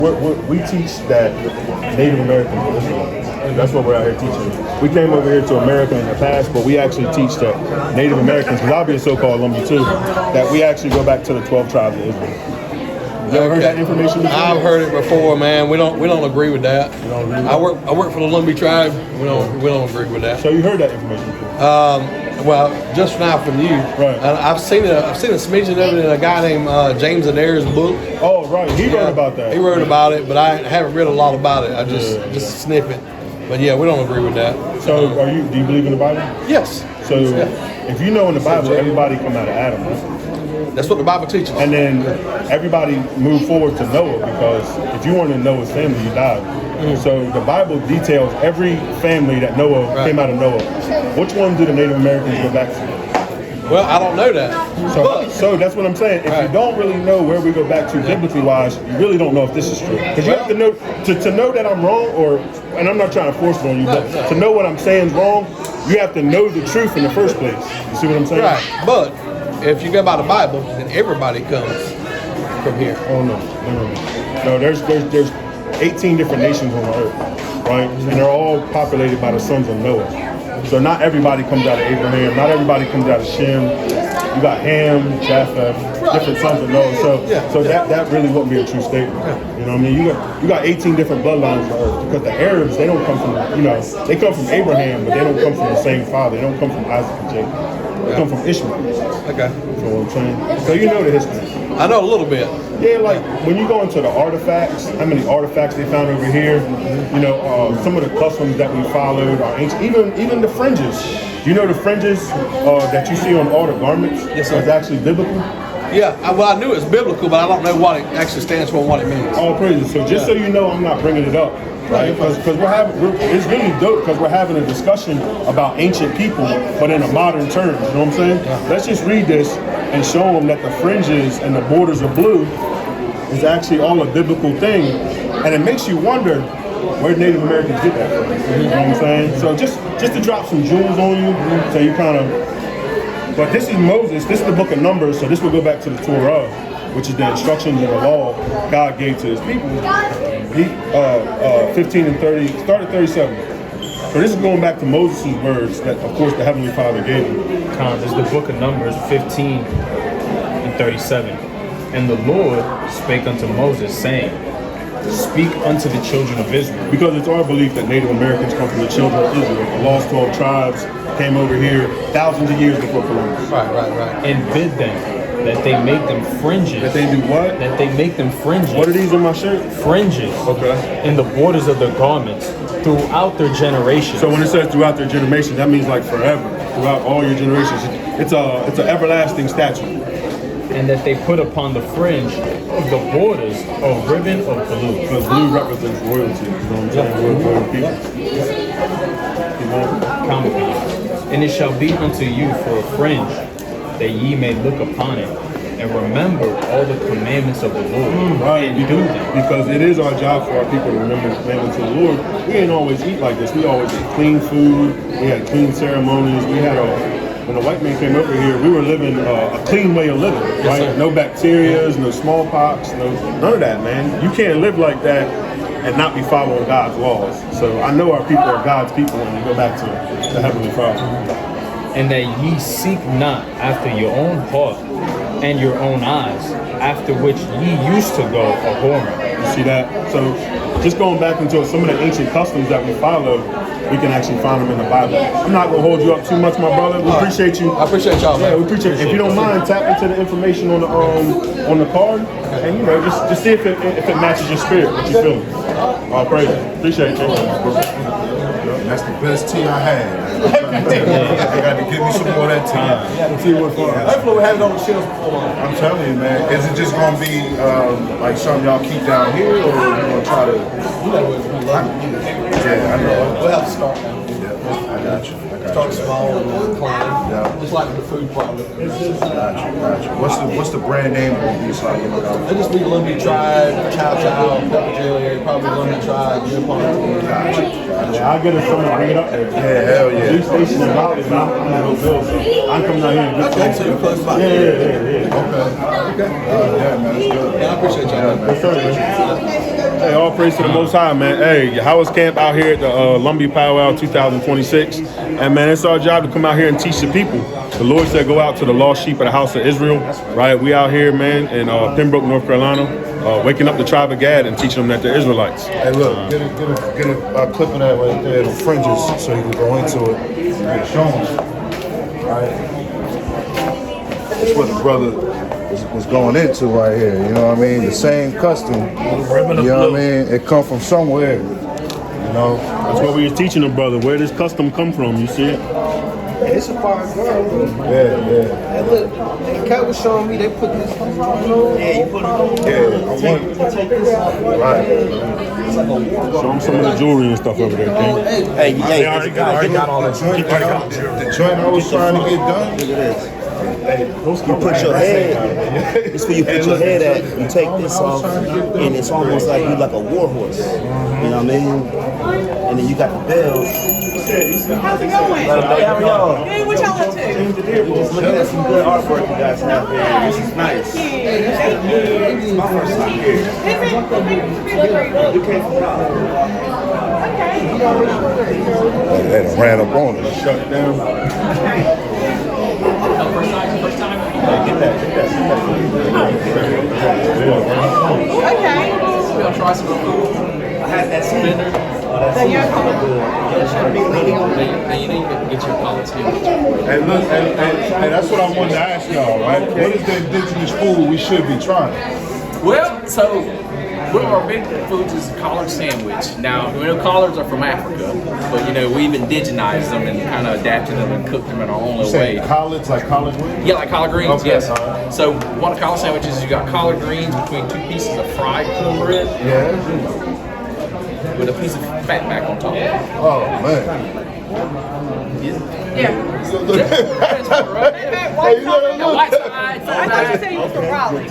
We teach that Native Americans are Israelites. That's what we're out here teaching. We came over here to America in the past, but we actually teach that Native Americans, because I'll be a so-called Lumbee too, that we actually go back to the 12 tribes of Israel. You ever heard that information before? I've heard it before, man. We don't agree with that. You don't agree with I work for the Lumbee tribe. We don't agree with that. So you heard that information before? Well, just now from you. Right. I've seen a smidgen of it in a guy named James Adair's book. Oh, right. He wrote about that. He wrote about it, but I haven't read a lot about it. I just a snippet. But yeah, we don't agree with that. So do you believe in the Bible? Yes. So if you know in the Bible, everybody come out of Adam, right? That's what the Bible teaches. And then everybody moved forward to Noah, because if you weren't in Noah's family, you died. So the Bible details every family that Noah came out of Noah. Which one do the Native Americans go back to? Well, I don't know that. So that's what I'm saying. If you don't really know where we go back to biblically wise, you really don't know if this is true. Because you have to know to know that I'm wrong, and I'm not trying to force it on you, but to know what I'm saying is wrong, you have to know the truth in the first place. You see what I'm saying? Right. But if you go by the Bible, then everybody comes from here. Oh no. There's 18 different nations on the earth, right? And they're all populated by the sons of Noah. So not everybody comes out of Abraham. Not everybody comes out of Shem. You got Ham, Japheth, different sons of Noah. So that really wouldn't be a true statement. You know what I mean? You got 18 different bloodlines on earth, because the Arabs, they don't come from, they come from Abraham, but they don't come from the same father. They don't come from Isaac and Jacob. They come from Ishmael. Okay. You know what I'm saying? So you know the history. I know a little bit. Yeah, like when you go into the artifacts, how many artifacts they found over here, some of the customs that we followed are ancient, even the fringes. You know the fringes that you see on all the garments? Yes, sir. Is actually biblical? Yeah, well, I knew it's biblical, but I don't know what it actually stands for and what it means. All praises. So just so you know, I'm not bringing it up, right? Because it's really dope, because we're having a discussion about ancient people, but in a modern terms. You know what I'm saying? Yeah. Let's just read this and show them that the fringes and the borders of blue is actually all a biblical thing, and it makes you wonder where Native Americans get that from. You know what I'm saying? So just to drop some jewels on you, so you kind of. But this is Moses. This is the book of Numbers. So this will go back to the Torah, which is the instructions and the law God gave to His people. 15 and 30. Start at 37. So this is going back to Moses' words that, of course, the Heavenly Father gave him. This is the book of Numbers 15 and 37. And the Lord spake unto Moses, saying, Speak unto the children of Israel. Because it's our belief that Native Americans come from the children of Israel. The lost 12 tribes came over here thousands of years before Columbus. Right. And bid them that they make them fringes. That they do what? That they make them fringes. What are these on my shirt? Fringes. Okay. In the borders of their garments throughout their generations. So when it says throughout their generations, that means like forever. Throughout all your generations. It's an everlasting statute. And that they put upon the fringe of the borders a ribbon of blue. Because blue represents royalty. You know what I'm saying? We're royal people. Common people. And it shall be unto you for a fringe, that ye may look upon it, and remember all the commandments of the Lord. Right, and do them. Because it is our job for our people to remember the commandments of the Lord. We didn't always eat like this. We always ate clean food. We had clean ceremonies. We had when the white man came over here, we were living a clean way of living, right? Yes, no bacterias, no smallpox, none of that, man. You can't live like that and not be following God's laws. So I know our people are God's people when we go back to the Heavenly Father. And that ye seek not after your own heart and your own eyes, after which ye used to go a-whoring. You see that? So just going back into some of the ancient customs that we follow, we can actually find them in the Bible. I'm not going to hold you up too much, my brother. We appreciate you. I appreciate y'all, man. Yeah, we appreciate it. If you don't mind, tap into the information on the card, and just see if it matches your spirit, what you're feeling. All praise it. Appreciate you. That's the best tea I had. I got to give me some more of that tea. Hopefully we have it on the shelves before long. I'm telling you, man. Is it just going to be like something y'all keep down here, or are you going to try to? Yeah, I know. We'll have to start now. I got you. Start small and plan. Yeah. Just like the food product. Got you. What's the brand name of these? Like, It'll just be Lumbee Tribe, Chow Chow, Pepper Jelly, probably Lumbee Tribe, Gin Pond. Yeah, I'll get us something to bring it up there. Yeah, hell yeah. Police station and Holly, man. I'm going to go build. I'm coming out here and get Okay, so you're close by. Yeah. Okay. Yeah, man. That's good. Yeah, I appreciate y'all. Yes, sir. praise to the Most High, man. Hey, YAHAWAH'S camp out here at the Lumbee Powwow 2026. And man, it's our job to come out here and teach the people. The Lord said go out to the lost sheep of the house of Israel, right? We out here, man, in Pembroke, North Carolina, waking up the tribe of Gad and teaching them that they're Israelites. Hey, look, get a clip of that right there, the fringes, so you can go into it and show them. All right. That's what the brother was going into right here. You know what I mean? The same custom. You know what I mean? It come from somewhere. You know. That's what we was teaching them, brother. Where does custom come from? You see it? It's a fire girl, bro. Yeah. And look, the cat was showing me they put this on. Yeah, you put it on. Yeah. Take this off. Right. It's like a war. Show them some of the jewelry and stuff over there, King. Hey, They already got all that. The joint I was trying to get done. Look at this. You put your head. It's where you put your head at. You take this off, and it's almost like you like a war horse. You know what I mean? And then you got the bells. How's it going? Hey, how are y'all? Hey, what y'all up to? We're just looking at some good artwork you guys have here. This is nice. It's my first time here. You came from Raleigh. They done ran up on it. Shut it down. First time. Get that. Okay. We'll try some food. I had that spinner. So you're And you need to get your college here. Hey, look, hey, that's what I wanted to ask y'all, right? What is the indigenous food we should be trying? Well, so one of our big foods is collard sandwich. Now, we know collards are from Africa, but you know we've indigenized them and kind of adapted them and cooked them in our own little way. Collards, like collard greens? Yeah, like collard greens, Okay, yes. all right. So one of collard sandwiches is you got collard greens between two pieces of fried cornbread Yeah. with a piece of fat back on top. Oh, man. Yeah. Hey, you know The white side. I thought you said you was from Raleigh.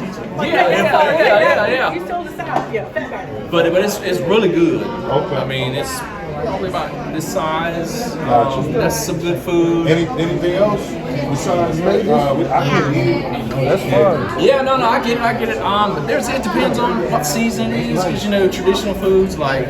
Yeah. You still the South. Yeah. Fatback. But it's really good. Okay. I mean, it's probably about this size. Gotcha. That's some good food. Anything else besides that? I can eat. That's fine. Yeah, no, I get it. But it depends on what season it is, because you know traditional foods like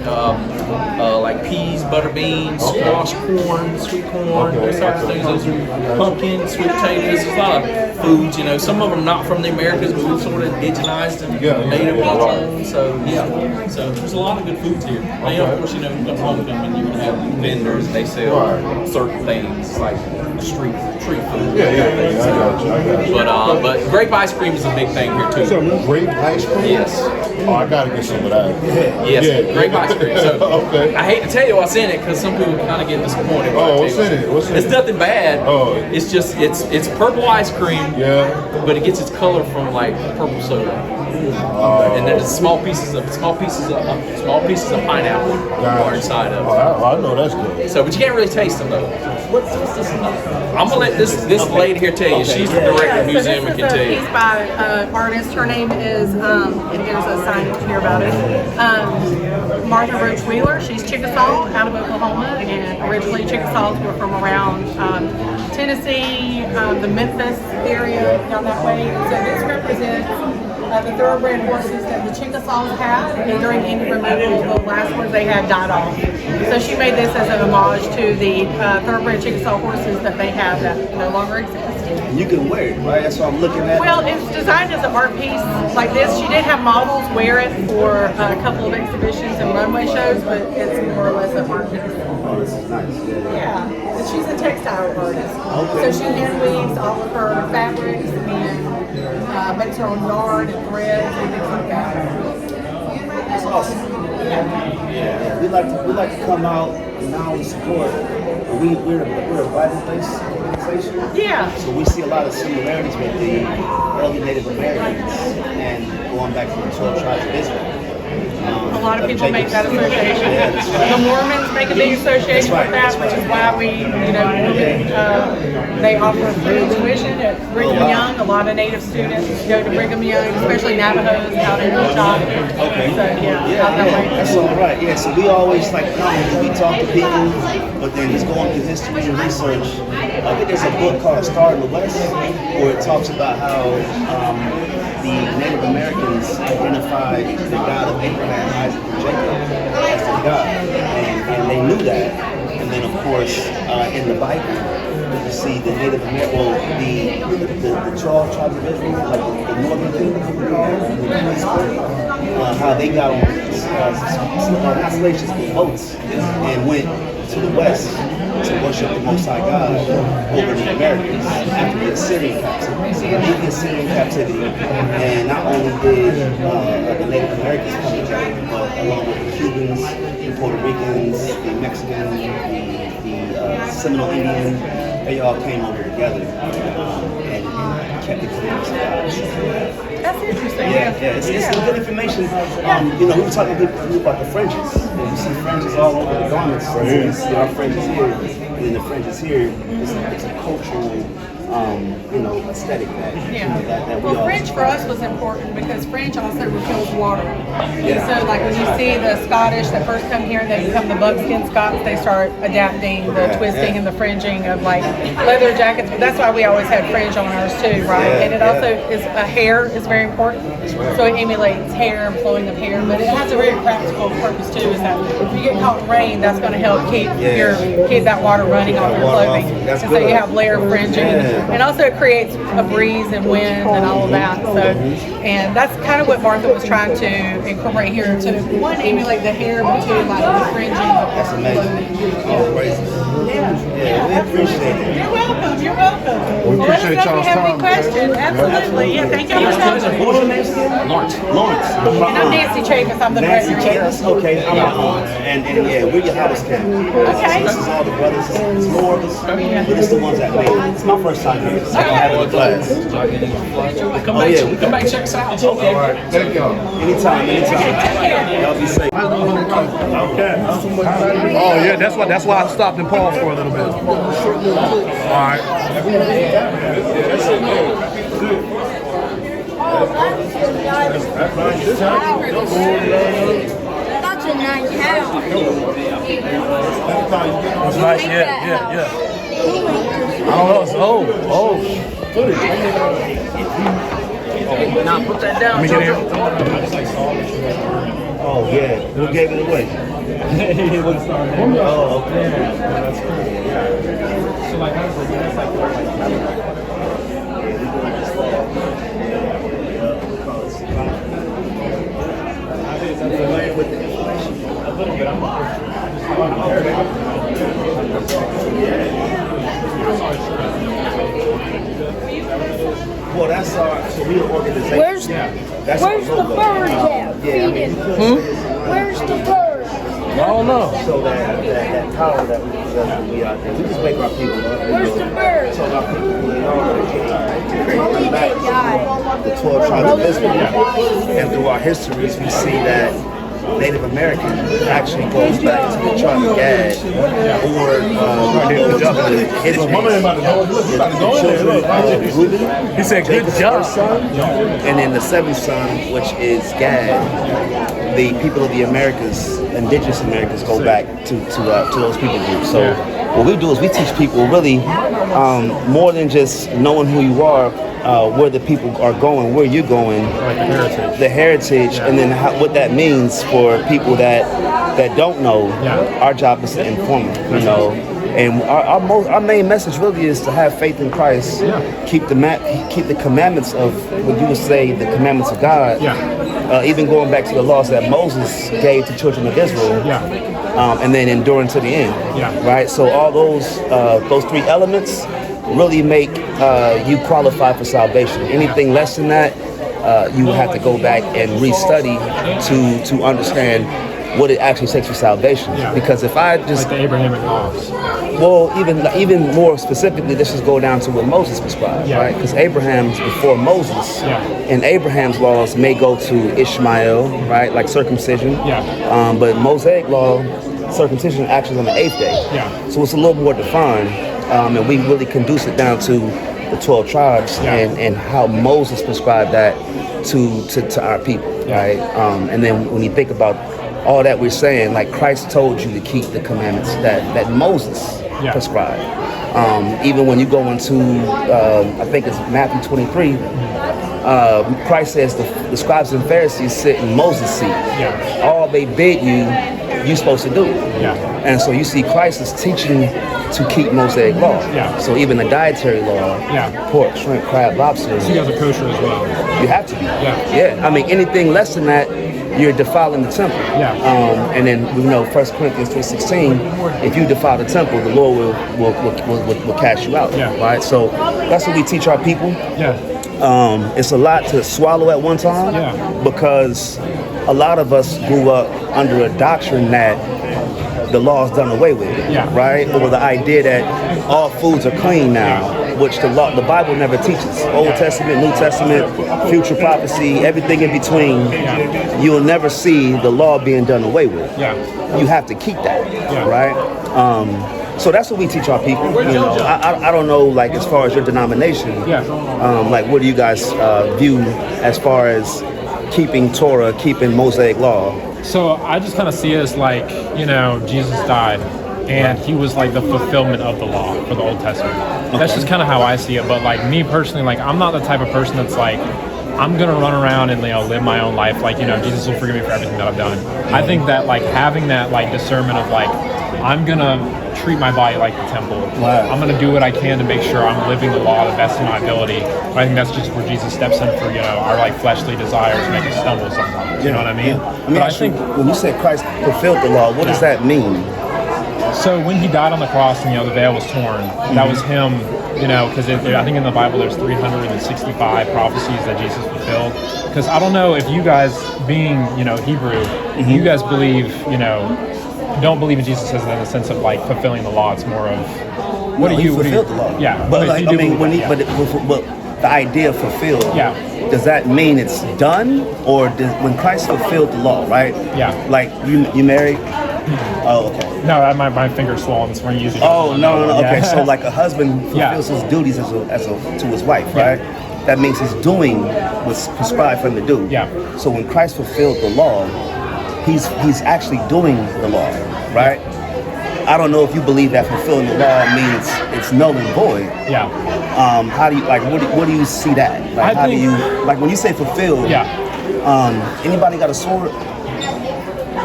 peas, butter beans, squash, corn, sweet corn, those types of things. Those are pumpkin, sweet potatoes. There's a lot of foods. You know, some of them not from the Americas, but we've sort of indigenized and made them our own. So yeah, so there's a lot of good foods here. And of course, you know, you come home and you can have vendors and they sell certain things like street food. I got you. But grape ice cream is a big thing here too. Grape ice cream? Yes. Oh, I gotta get some of that. Yes, Yeah. grape ice cream. So Okay. I hate to tell you what's in it because some people kind of get disappointed. Oh, what's in it? What's in It's it? nothing bad. Oh. It's just it's purple ice cream. Yeah. But it gets its color from like purple soda. And then there's small pieces of pineapple are inside of it. Oh, I know that's good. So, but you can't really taste them though. What's this? I'm gonna let this lady here tell you. She's the director of the museum and can tell This is a you. piece by an artist. Her name is, and here's a signage here about it. Martha Roach Wheeler. She's Chickasaw out of Oklahoma, and originally Chickasaws were from around Tennessee, the Memphis area down that way. So this represents the thoroughbred horses that the Chickasaws had, and during Indian removal, the last ones they had died off. So she made this as an homage to the thoroughbred Chickasaw horses that they have that no longer exist. You can wear it, right? That's what I'm looking at. Well, it's designed as an art piece like this. She did have models wear it for a couple of exhibitions and runway shows, but it's more or less an art piece. Oh, this is nice. Yeah, and she's a textile artist. So she hand weaves all of her fabrics and makes her own yarn and threads and things like that. That's awesome. Yeah. We like to come out and not only support, but we're a Bible-based organization. Yeah. So we see a lot of similarities with the early Native Americans and going back to the 12 tribes of Israel. A lot of people make that association. Yeah, that's right. The Mormons make a big association with that, which is why they offer free tuition at Brigham Young. A lot of Native students go to Brigham Young, especially Navajos out in Utah. Okay. So out that way. That's all right. Yeah, so we always like come and we talk to people, but then just going through history and research. I think there's a book called Star in the West where it talks about how the Native Americans identified the God of Abraham, Isaac, and Jacob that. And then, of course, in the Bible, you see the Native American, well, the 12 tribes of Israel, like the northern kingdom, how they got on constellations with boats and went to the west to worship the Most High God over the Americans after the Assyrian captivity. So they did the Assyrian captivity, and not only did the Native Americans come together, but along with the Cubans, the Puerto Ricans, the Mexicans, the Seminole Indian, they all came over together and kept the commandments of God. That's interesting. Yeah, it's good information. We were talking about the fringes. You see fringes all over the garments. So you see our fringes here, and then the fringes here. It's a cultural, aesthetic that we Well, all. French for us was important because French also repels water. So like when you see the Scottish that first come here and they become the buckskin Scots, they start adapting the twisting and the fringing of like leather jackets. But that's why we always had fringe on ours too, right? And it also is hair is very important. So it emulates hair and flowing of hair, but it has a very practical purpose too. Is that if you get caught in rain, that's going to help keep that water running off your clothing. And so you have layer fringing, and also it creates a breeze and wind and all of that. So, and that's kind of what Martha was trying to incorporate here to one emulate the hair, but two like the fringing. That's amazing. Oh, praise. Yeah, we appreciate it. You're welcome. You're welcome. We appreciate Let us know if you y'all's have any time. questions. Absolutely. Yeah. Thank you for coming. What was your name again? Lawrence. And I'm Nancy Chavis. I'm the Nancy president. Chavis. Okay. And we're YAHAWAH'S camp. Okay. This is all the brothers. It's more of us, but it's the ones that made it. It's my first time here, so I'm having a blast. Come back, check us out. All right, thank y'all. Anytime. Y'all be safe. Oh yeah, that's why I stopped and paused for a little bit. All right. That's a nice house. It's nice. Yeah. I don't know. It's old. Now put that down. Let me get here. Oh yeah, who gave it away? Oh, okay. Well, that's our, so we're an organization. Where's That's the bird at? Feeding. Where's the bird? I don't know. So that power that we possess when we out there, we just wake our people up. Where's the bird? Tell our people who they are, to create Only them back they died. the 12 tribes of Israel. And through our histories, we see that Native American actually goes back to the tribe of Gad or the children of Reuben. He said, "Good job." Son, and then the seventh son, which is Gad. The people of the Americas, indigenous Americans, go back to those people groups. So what we do is we teach people really more than just knowing who you are, where the people are going, where you're going, like the heritage, and then what that means for people that don't know. Our job is to inform them, you know. And our main message really is to have faith in Christ, keep the commandments of what you would say the commandments of God. Even going back to the laws that Moses gave to children of Israel, and then enduring to the end. Right. So all those three elements really make you qualify for salvation. Anything less than that, you would have to go back and restudy to understand what it actually takes for salvation. Because if I just the Abrahamic laws. well, even more specifically, let's just go down to what Moses prescribed, right? Because Abraham's before Moses, and Abraham's laws may go to Ishmael, right, like circumcision. But Mosaic law, circumcision actually is on the 8th day. So it's a little more defined, and we really conduce it down to the 12 tribes and how Moses prescribed that to our people, right? And then when you think about all that we're saying, like Christ told you to keep the commandments that Moses prescribed. Even when you go into, I think it's Matthew 23, Christ says the scribes and Pharisees sit in Moses' seat. All they bid you you're supposed to do. Yeah. And so you see Christ is teaching to keep Mosaic law. Yeah. So even the dietary law, pork, shrimp, crab, lobster, So you guys are kosher as well. you have to be. Yeah. Yeah. I mean, anything less than that, you're defiling the temple. Yeah. And then we know 1 Corinthians 3:16, if you defile the temple, the Lord will cast you out. Yeah. Right. So that's what we teach our people. Yeah. It's a lot to swallow at one time. Yeah. Because a lot of us grew up under a doctrine that the law is done away with, right? Or the idea that all foods are clean now, which the Bible never teaches. Old Testament, New Testament, future prophecy, everything in between, you'll never see the law being done away with. Yeah. You have to keep that, right? So that's what we teach our people. You know, I don't know, like as far as your denomination, like what do you guys view as far as keeping Torah, keeping Mosaic law? So I just kind of see it as like, you know, Jesus died and he was like the fulfillment of the law for the Old Testament. That's just kind of how I see it. But like me personally, like I'm not the type of person that's like, I'm going to run around and, you know, live my own life. Like, you know, Jesus will forgive me for everything that I've done. I think that like having that like discernment of like, I'm going to treat my body like the temple. I'm going to do what I can to make sure I'm living the law to the best of my ability. I think that's just where Jesus steps in for, you know, our like fleshly desires make us stumble sometimes. You know what I mean? But I think when you say Christ fulfilled the law, what does that mean? So when he died on the cross and, you know, the veil was torn, that was him, you know, because I think in the Bible there's 365 prophecies that Jesus fulfilled. Because I don't know if you guys, being, you know, Hebrew, you guys believe, you know, don't believe in Jesus as in the sense of like fulfilling the law. It's more of what do you fulfilled the law? Yeah, but like, I mean, but the idea of fulfilled. Yeah. Does that mean it's done, or when Christ fulfilled the law, right? Yeah. Like you married? Oh, okay. No, my finger's swollen. It's when you use it. Oh no. Okay, Yeah. so like a husband fulfills his duties as a to his wife, right? That means he's doing what's prescribed for him to do. Yeah. So when Christ fulfilled the law, he's actually doing the law, right? I don't know if you believe that fulfilling the law means it's null and void. Yeah. How do you like? What do you see that? Like, how do you like when you say fulfilled? Yeah. Anybody got a sword?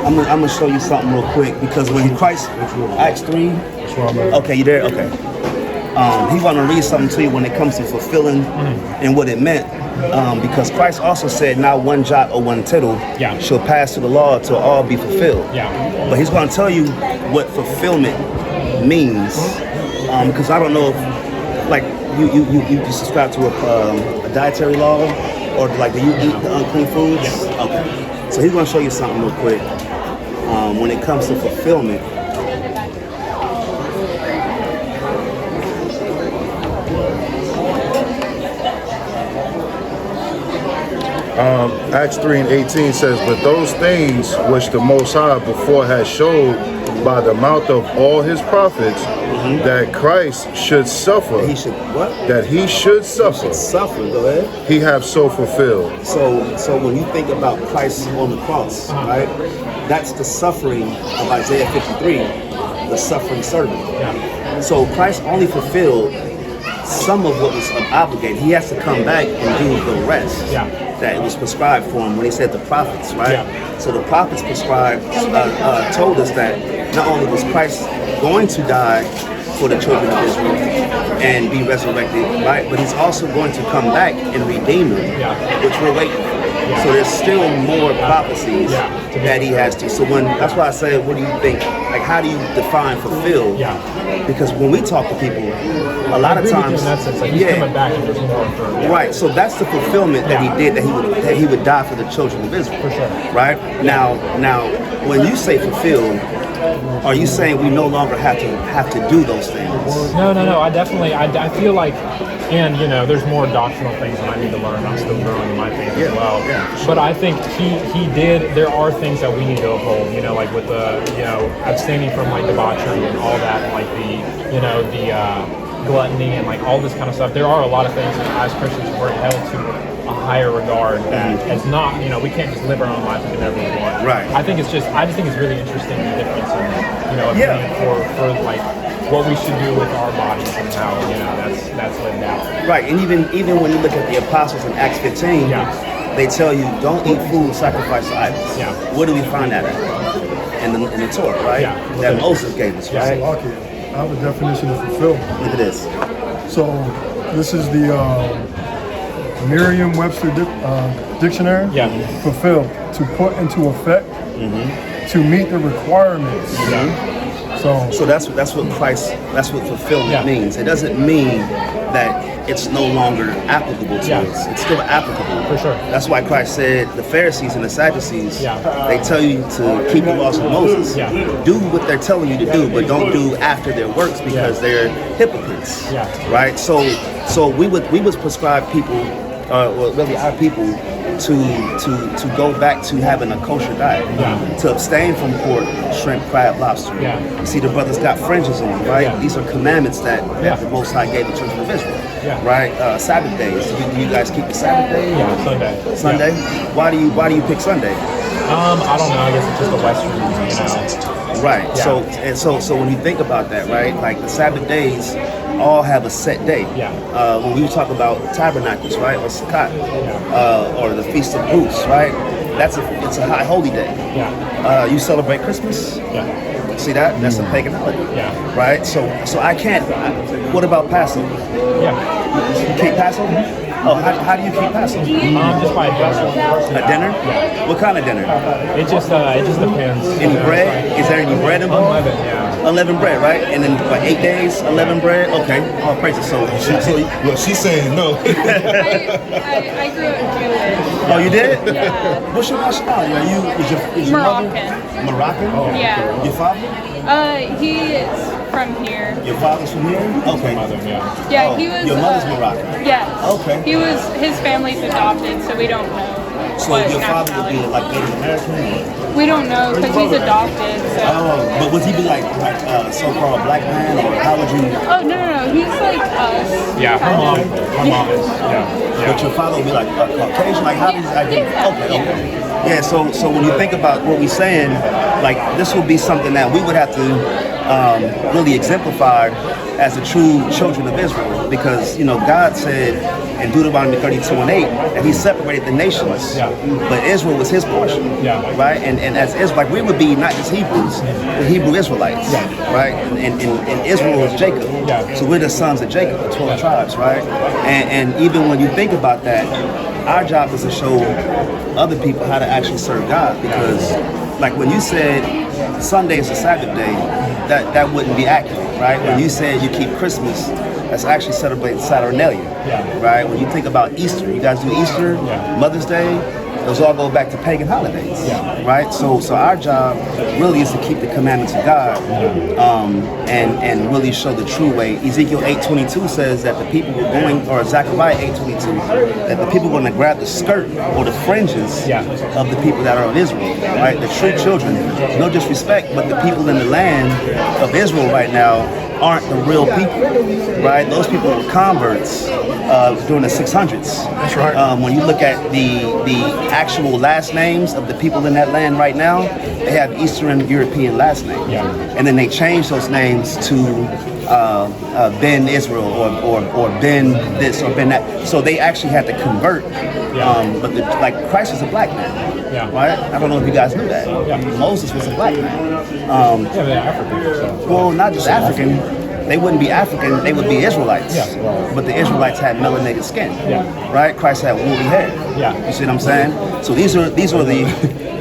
I'm gonna show you something real quick because when Christ, Acts 3. Okay, you there? Okay. He want to read something to you when it comes to fulfilling and what it meant. Because Christ also said, "Not one jot or one tittle shall pass to the law till all be fulfilled." Yeah. But he's going to tell you what fulfillment means. Because I don't know if, like, you subscribe to a dietary law, or like do you eat the unclean foods? Yes. Okay. So he's going to show you something real quick. When it comes to fulfillment. Acts 3:18 says, "But those things which the Most High before had showed by the mouth of all his prophets, that Christ should suffer." He should what? That he should suffer. Suffer. Go ahead. He have so fulfilled. So when you think about Christ on the cross, right? That's the suffering of Isaiah 53, the suffering servant. So Christ only fulfilled some of what was obligated. He has to come back and do the rest that was prescribed for him when he said the prophets, right? So the prophets prescribed, told us that not only was Christ going to die for the children of Israel and be resurrected, right? But he's also going to come back and redeem them, which we're waiting for. So there's still more prophecies that he has to. So that's why I say, what do you think? Like, how do you define fulfilled? Because when we talk to people, a lot of times, in that sense, like he's coming back and there's more for, right. So that's the fulfillment that he did, that he would die for the children of Israel. For sure. Right? Now, when you say fulfilled, are you saying we no longer have to do those things? No. I feel like, and you know, there's more doctrinal things that I need to learn. I'm still growing in my faith as well. But I think he did. There are things that we need to uphold. You know, like with the, you know, abstaining from like debauchery and all that, and like the, you know, the gluttony and like all this kind of stuff. There are a lot of things that as Christians we're held to a higher regard that it's not, you know, we can't just live our own life and do whatever we want. Right. I just think it's really interesting the difference in, you know, opinion for like what we should do with our bodies and how, you know, that's lived out. Right, and even when you look at the apostles in Acts 15, they tell you don't eat food sacrificed to idols. Yeah. Where do we find that at? In the Torah, right? Yeah. That Moses gave us, right? I have a definition of fulfillment. Look at this. So this is the Merriam-Webster dictionary. Yeah. Fulfill, to put into effect, to meet the requirements. So that's what fulfillment means. It doesn't mean that it's no longer applicable to us. It's still applicable. For sure. That's why Christ said the Pharisees and the Sadducees, they tell you to keep the laws of Moses. Yeah. Do what they're telling you to do, but don't do after their works because they're hypocrites. Right? So we would prescribe people, well, really our people, to go back to having a kosher diet, to abstain from pork, shrimp, crab, lobster. You see the brothers got fringes on, right? These are commandments that the Most High gave the children of Israel, right? Sabbath days. Do you guys keep the Sabbath day? Yeah, Sunday. Sunday? Why do you pick Sunday? I don't know. I guess it's just the Western, Right. Yeah. So when you think about that, right? Like the Sabbath days all have a set day. When we talk about tabernacles, right, or Sukkot, or the Feast of Booths, right? It's a high holy day. You celebrate Christmas. See that? That's a pagan holiday. Right. So I can't. What about Passover? You keep Passover? Oh, how do you keep Passover? Just by a dinner. What kind of dinner? It just depends. Any bread? Is there any bread involved? Unleavened bread, right? And then for 8 days, unleavened bread. Okay, all praises. So well, she's saying no. I grew up Jewish. Oh, you did? Yeah. What's your nationality? Is your Moroccan. mother Moroccan? Yeah. Your father? He is from here. Your father's from here? Okay. Yeah, he was. Your mother's Moroccan? Yes. Okay. His family's adopted, so we don't know. So what your father would be nationality. like Native American? We don't know because he's adopted. So. Oh, but would he be like so-called black man, or how would you? Oh no, he's like us. Yeah, her mom is. But your father would be like Caucasian, like how does that? Okay. Yeah. So when you think about what we're saying, like this would be something that we would have to really exemplify as the true children of Israel, because God said in Deuteronomy 32:8 that He separated the nations, but Israel was His portion, right? And as Israel, like we would be not just Hebrews, but Hebrew Israelites, right? And Israel is Jacob, so we're the sons of Jacob, the 12 tribes, right? And even when you think about that, our job is to show other people how to actually serve God, because like when you said Sunday is a Sabbath day, that wouldn't be accurate, right? When you said you keep Christmas, that's actually celebrating Saturnalia, right? When you think about Easter, you guys do Easter, Mother's Day, those all go back to pagan holidays, right? So our job really is to keep the commandments of God, and really show the true way. Ezekiel 8:22 says that the people were going, or Zechariah 8:22, that the people were going to grab the skirt or the fringes of the people that are of Israel, right? The true children. No disrespect, but the people in the land of Israel right now aren't the real people, right? Those people were converts during the 600s. That's right. When you look at the actual last names of the people in that land right now, they have Eastern European last names, and then they change those names to Ben Israel or Ben this or Ben that. So they actually had to convert. But like Christ was a black man, right? I don't know if you guys knew that. Moses was a black man. They're African. So. Well, not just African. They wouldn't be African, they would be Israelites. But the Israelites had melanated skin. Right? Christ had woolly hair. You see what I'm saying? So these are the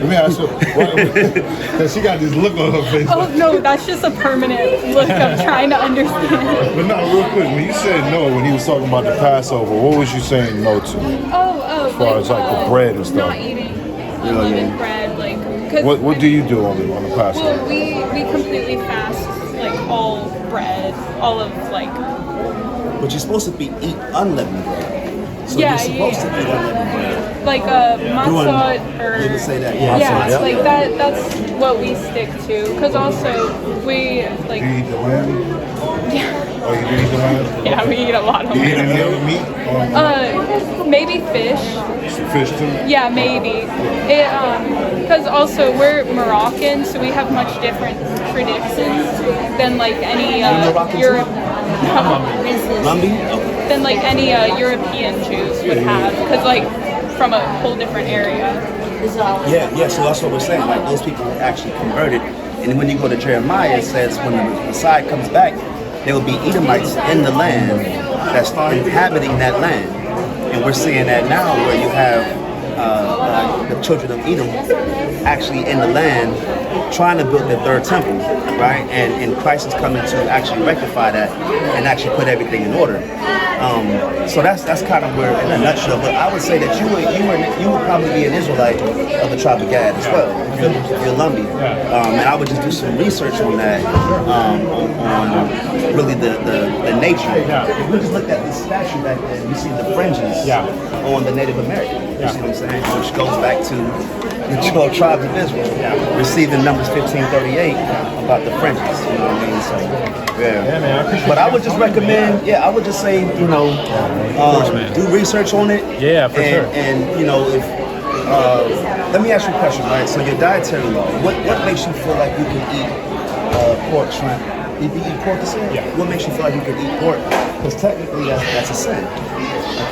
Let me ask you, because she got this look on her face. Oh no, that's just a permanent look of trying to understand. But no, real quick, when you said no, when he was talking about the Passover, what was you saying no to? Oh, as far as like the bread and stuff. Not eating unleavened bread, like. Cause What do you do on the Passover? Well, we completely fast like all bread, all of like. But you're supposed to eat unleavened bread. So you're supposed to eat unleavened bread. Like matzah or you would say that. Yeah, like that. That's what we stick to. Because also we like. Do you eat the lamb? Yeah. Oh, you do eat the lamb? Yeah, we eat a lot of. Do you eat any other meat? Maybe fish. Some fish too? Yeah, maybe. Because also we're Moroccan, so we have much different traditions than like any Europe. Lumbee? Than like any European Jews would have, because like from a whole different area. Yeah. So that's what we're saying. Like those people actually converted. And then when you go to Jeremiah, it says when the Messiah comes back, there will be Edomites in the land that's inhabiting that land. And we're seeing that now where you have the children of Edom actually in the land trying to build their third temple, right? And Christ is coming to actually rectify that and actually put everything in order. So that's kind of where, in a nutshell. But I would say that you would probably be an Israelite of the tribe of Gad as well. You're Lumbee, and I would just do some research on that, on really the nature. If we just looked at this statue back there, we see the fringes on the Native American. You see what I'm saying? Which goes back to the 12 tribes of Israel, receiving Numbers 15:38 about the fringes. You know what I mean? So, Yeah, man, I appreciate but I would just recommend, I would just say, do research on it. Yeah, for sure. And if let me ask you a question, right? So your dietary law, what makes you feel like you can eat pork, shrimp? If you eat pork, Yeah. what makes you feel like you can eat pork? Because technically that's a sin.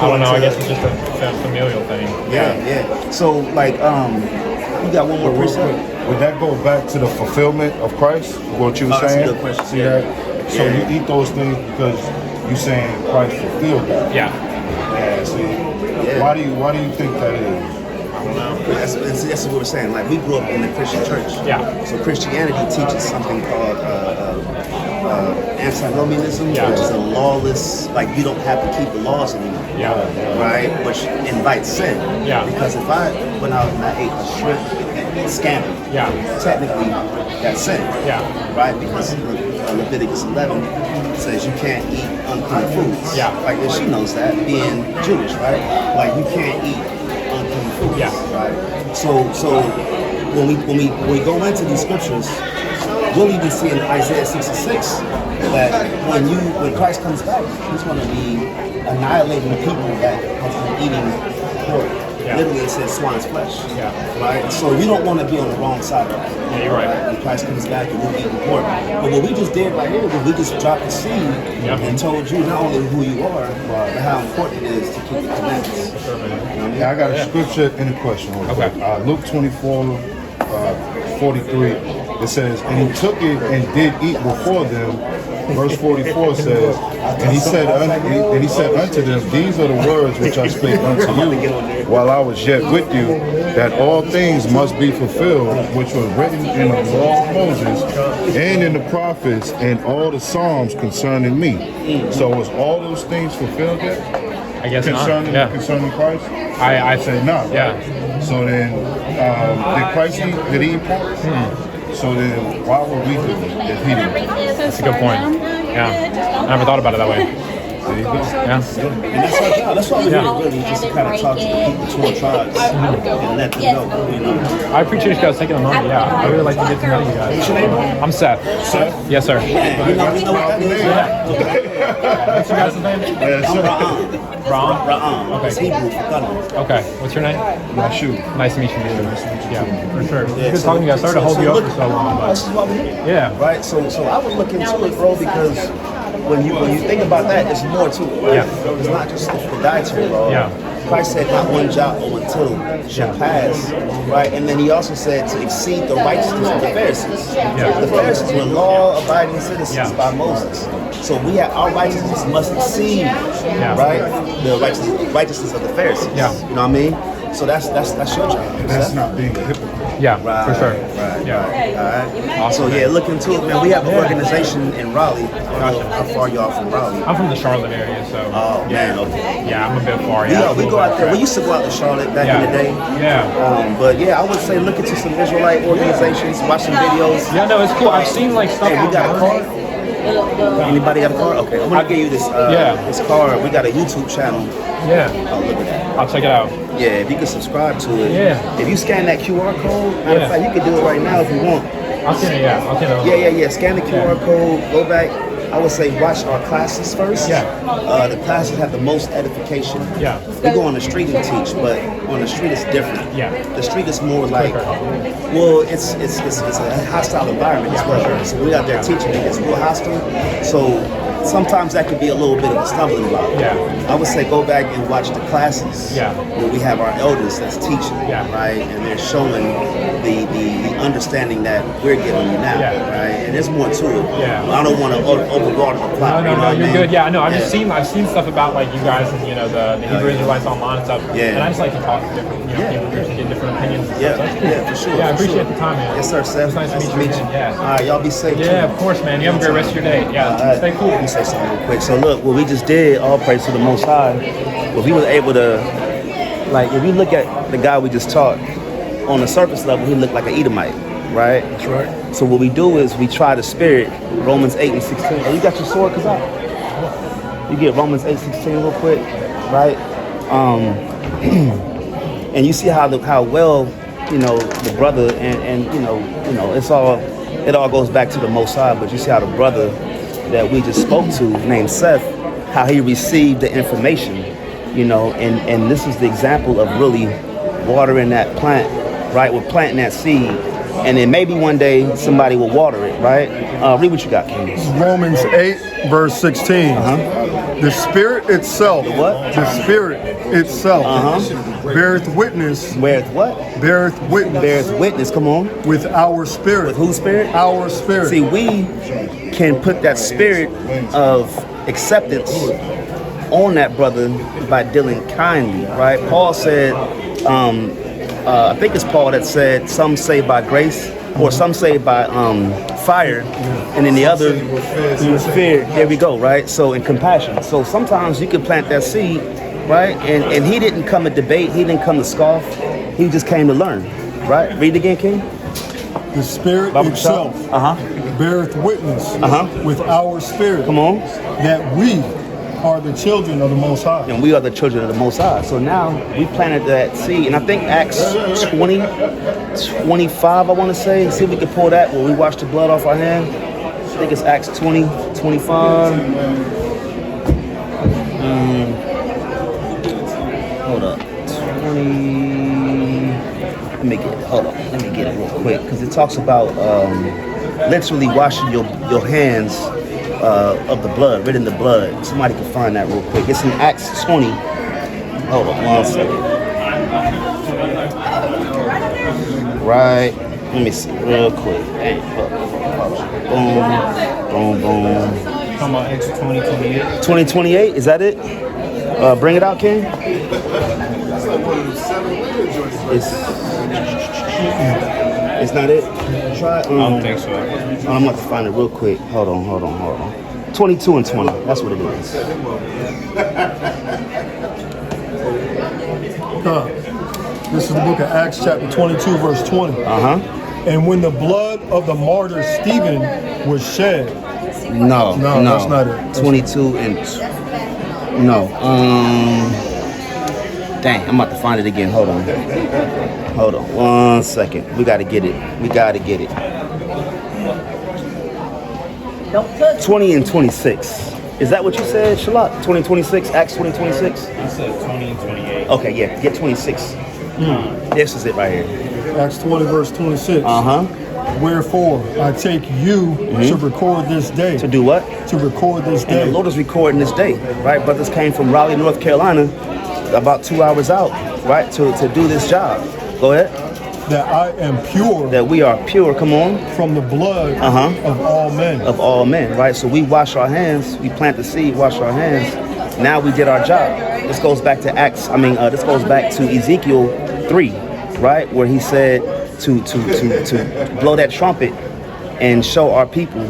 I don't know. I guess it's just a familial thing. Yeah. So like, you got one more precept. Would that go back to the fulfillment of Christ? What you were That's a saying? good question. See that? So you eat those things because you're saying Christ fulfilled that. Yeah. Yeah. See, why do you think that is? That's what we're saying. Like we grew up in the Christian church. Yeah. So Christianity teaches something called antinomianism, which is a lawless. Like you don't have to keep the laws anymore. Yeah. Right. Which invites sin. Yeah. Because if I went out and I ate a shrimp scampi, technically that's sin. Yeah. Right. Because Leviticus 11 says you can't eat unclean foods. Yeah. Like and she knows that being Jewish, right? Like you can't eat unclean foods. Yeah. Right. So when we go into these scriptures, we'll even see in Isaiah 66 that when Christ comes back, he's going to be annihilating the people that have been eating pork. Yeah. Literally, it says swine's flesh. Yeah. Right. So you don't want to be on the wrong side of that. Yeah, you're right. When Christ comes back and you're eating pork. But what we just did right here was we just dropped the seed and told you not only who you are, but how important it is to keep the commandments. Yeah, I got a scripture and a question. Okay. Luke 24, 43. It says, and he took it and did eat before them. Verse 44 says, and he said unto them, these are the words which I spake unto you while I was yet with you, that all things must be fulfilled, which were written in the law of Moses and in the prophets and all the Psalms concerning me. So was all those things fulfilled yet? I guess Concerning Christ? I say no. Yeah. So then, did Christ did he eat pork? So then, why would we do it if he didn't? That's a good point. Yeah. I never thought about it that way. There you go. Yeah. And that's our job. That's why we're here, really, just to kind of talk to the people, 12 tribes, and let them know, I appreciate you guys taking the moment. Yeah, I really like to get to know you guys. What's your name? I'm Seth. Seth? Yes, sir. You know what that is? What's your guys' name? Ron? Ra'am. Okay. It's Hebrew for thunder. Okay. What's your name? Yashu. Nice to meet you. Yeah, for sure. Yeah, Good talking to you guys. Sorry to hold you up for so long. This is what we do. Yeah. Right? So I would look into it, bro, because when you think about that, there's more to it, right? Yeah. It's not just the dietary law. Yeah. Christ said not one jot or one tittle shall pass, right? And then he also said to exceed the righteousness of the Pharisees. Yeah. The Pharisees were law-abiding citizens by Moses. So our righteousness must exceed, right? The righteousness of the Pharisees. Yeah. You know what I mean? So that's your job. That's not being a hypocrite. Yeah, Right, for sure. Right, Yeah. All right. Awesome, So man. look into it, man. We have an organization in Raleigh. How far y'all from Raleigh? I'm from the Charlotte area, so. Oh man, okay. Yeah, I'm a bit far. We go out there. We used to go out to Charlotte back in the day. Yeah. But yeah, I would say look into some Israelite organizations, watch some videos. Yeah, no, it's cool. I've seen like stuff. Hey, we got a card. Anybody got a card? Okay, I'm gonna give you this. This card. We got a YouTube channel. Yeah. Oh, look at that. I'll check it out. Yeah, if you can subscribe to it. Yeah. If you scan that QR code, matter of fact, you can do it right now if you want. I'll send it. Yeah, I'll send it. Yeah. Scan the QR code. Go back. I would say watch our classes first. Yeah. The classes have the most edification. Yeah. We go on the street and teach, but on the street it's different. Yeah. The street is more like, well, it's a hostile environment as well. So we out there teaching, and it's real hostile. So sometimes that could be a little bit of a stumbling block. Yeah. I would say go back and watch the classes where we have our elders that's teaching, right? And they're showing the understanding that we're giving you now, right? And there's more to it. Yeah. I don't want to overguard the plot. No, you're good. Yeah, no, I've seen stuff about like you guys and the Hebrew Israelites online and stuff. Yeah. And I just like to talk to different people groups and get different opinions. And Yeah, stuff. So that's cool. for sure. Yeah, I for appreciate sure. the time, man. Yes, sir, Seth. It's nice to meet you. Yeah. All right, y'all be safe. Yeah, too. of course, man. You have a great rest of your day. Yeah, stay cool. Let me say something real quick. So look, what we just did, all praise to the Most High. Well, we was able to, like, if you look at the guy we just taught, on the surface level, he looked like an Edomite, right? That's right. So what we do is we try the spirit, Romans 8 and 16. Oh, you got your sword, Kazak? You get Romans 8:16 real quick, right? And you see how well, the brother and it all goes back to the Most High, but you see how the brother that we just spoke to, named Seth, how he received the information, and this is the example of really watering that plant, right? We're planting that seed, and then maybe one day somebody will water it, right? Read what you got, King. Romans 8, verse 16. The Spirit itself. The what? The Spirit itself. Beareth witness. Beareth what? Beareth witness. Beareth witness. Come on. With our spirit. With whose spirit? Our spirit. See, we can put that spirit of acceptance on that brother by dealing kindly, right? Paul said, I think it's Paul that said, some say by grace, or some say by fire, and then the other was fear. There we go, right? So in compassion. So sometimes you can plant that seed, right? And he didn't come to debate, he didn't come to scoff, he just came to learn, right? Read again, King. The Spirit Bible itself beareth witness with our spirit. Come on. That we are the children of the Most High. And we are the children of the Most High. So now we planted that seed. And I think Acts 20, 25, I want to say. See if we can pull that where we wash the blood off our hand. I think it's Acts 20, 25. Hold up. 20. Let me get it real quick. Because it talks about literally washing your hands of the blood, rid in the blood. Somebody can find that real quick. It's in Acts 20. Hold on one second. Right. Let me see real quick. Hey, boom, boom, boom. Talking about Acts 20:28. 2028, is that it? Bring it out, King. It's not it. Try. I don't think so. I'm about to find it real quick. Hold on. 22 and 20. That's what it is. This is the book of Acts, chapter 22, verse 20. And when the blood of the martyr Stephen was shed. No, that's not it. 22 and no. Dang, I'm about to find it again. Hold on 1 second. We gotta get it. 20 and 26. Is that what you said, Shalak? 2026, Acts 2026? I said 20 and 28. Okay, yeah, get 26. This is it right here. Acts 20, verse 26. Wherefore I take you to record this day. To do what? To record this day. And the Lord is recording this day, right? Brothers came from Raleigh, North Carolina, about 2 hours out, right? To do this job. Go ahead. That I am pure. That we are pure, come on. From the blood of all men. Of all men, right? So we wash our hands, we plant the seed, wash our hands. Now we did our job. This goes back to this goes back to Ezekiel 3, right? Where he said to blow that trumpet and show our people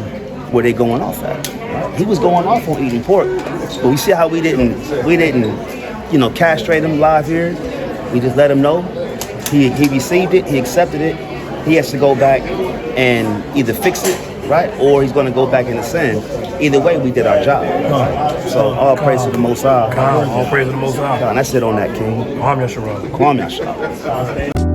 where they're going off at. Right? He was going off on eating pork. But we see how we didn't castrate him live here. We just let him know. He received it, he accepted it. He has to go back and either fix it, right? Or he's going to go back into sin. Either way, we did our job. So all praise to the Most High. All praise to the Most High. And that's it on that, King. Kwame Yasharah. Kwame Yasharah.